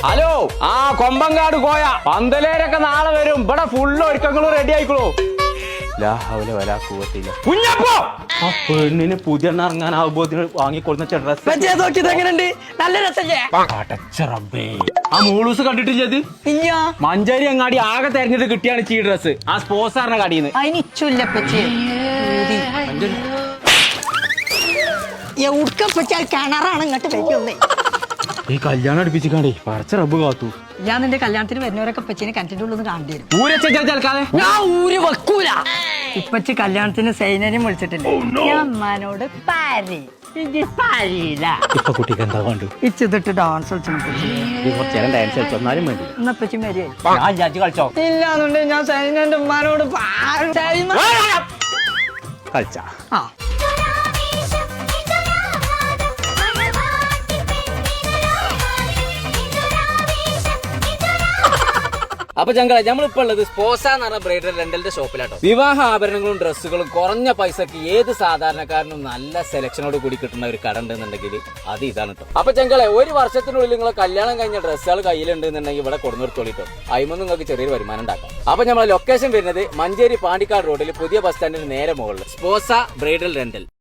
Hello, ആ കൊമ്പങ്കാട് കോയ പന്തലേരൊക്കെ നാളെ വരും. ഇവിടെ ഫുള്ള് ഒരുക്കങ്ങളും റെഡി ആയിക്കോളൂ. കുഞ്ഞപ്പോ ആ പെണ്ണിന് പുതിയ ഇറങ്ങാനാവുമ്പോ വാങ്ങിക്കൊടുന്ന ഡ്രസ് എങ്ങനെയുണ്ട്? നല്ല രസല്ലേ? ആ മൂളൂസ് കണ്ടിട്ടില്ലത്? മഞ്ചേരി അങ്ങാടി ആകെ തെരഞ്ഞെടുത്ത് കിട്ടിയാണ് ഈ ഡ്രസ്. ആ സ്പോർട്സാറിന്റെ കടയിന്ന് കിണറാണ് ഇങ്ങോട്ട് വെക്കുന്നേ. ഈ കല്യാണം അടുപ്പിച്ചിക്കാണ്ടേ പറിച്ച റബ്ബ് കാത്തു. ഞാൻ നിന്റെ കല്യാണത്തിന് വരുന്നവരൊക്കെ പച്ചീനെ കിണറ്റിന്റെ ഉള്ളിൽ കാണേണ്ടി വരും. ഊരച്ചാൽക്കാതെ ഞാൻ ഊര് വെക്കൂല. ഇപ്പച്ചി കല്യാണത്തിന് സൈനനെയും വിളിച്ചിട്ടില്ല. ഞാൻ അമ്മാനോട് ഇപ്പൊ കുട്ടിക്ക് എന്താ വേണ്ടു? ഇച്ചിട്ട് ഡാൻസ് കുറച്ചേരം ഡാൻസ് കളിച്ചോന്നാലും വേണ്ടി. എന്നപ്പച്ചി മരിയായി ഞാൻ ചാച്ചി കളിച്ചോ? ഇല്ലാന്നുണ്ടെങ്കിൽ ഞാൻ സൈനന്റെ ഉമ്മാനോട് കളിച്ചാ. ആ അപ്പൊ ഞങ്ങളെ നമ്മളിപ്പോ ഉള്ളത് സ്പോസ എന്ന് പറഞ്ഞ ബ്രൈഡൽ റെന്റലിന്റെ ഷോപ്പിലാട്ടോ. വിവാഹ ആഭരണങ്ങളും ഡ്രസ്സുകളും കുറഞ്ഞ പൈസക്ക് ഏത് സാധാരണക്കാരനും നല്ല സെലക്ഷനോട് കൂടി കിട്ടുന്ന ഒരു കട ഉണ്ടെന്നുണ്ടെങ്കിൽ അത് ഇതാണ് കേട്ടോ. അപ്പൊ ഞങ്ങളെ ഒരു വർഷത്തിനുള്ളിൽ നിങ്ങളെ കല്യാണം കഴിഞ്ഞ ഡ്രസ്സുകൾ കയ്യിലുണ്ടെന്നുണ്ടെങ്കിൽ ഇവിടെ കൊടുന്നിടത്തോളിട്ടോ. അതിമൊന്നും നിങ്ങൾക്ക് ചെറിയൊരു വരുമാനം ഉണ്ടാക്കാം. അപ്പൊ നമ്മളെ ലൊക്കേഷൻ വരുന്നത് മഞ്ചേരി പാണ്ടിക്കാട് റോഡിൽ പുതിയ ബസ് സ്റ്റാൻഡിന് നേരെ മുകളിൽ സ്പോസ ബ്രൈഡൽ റെന്റൽ.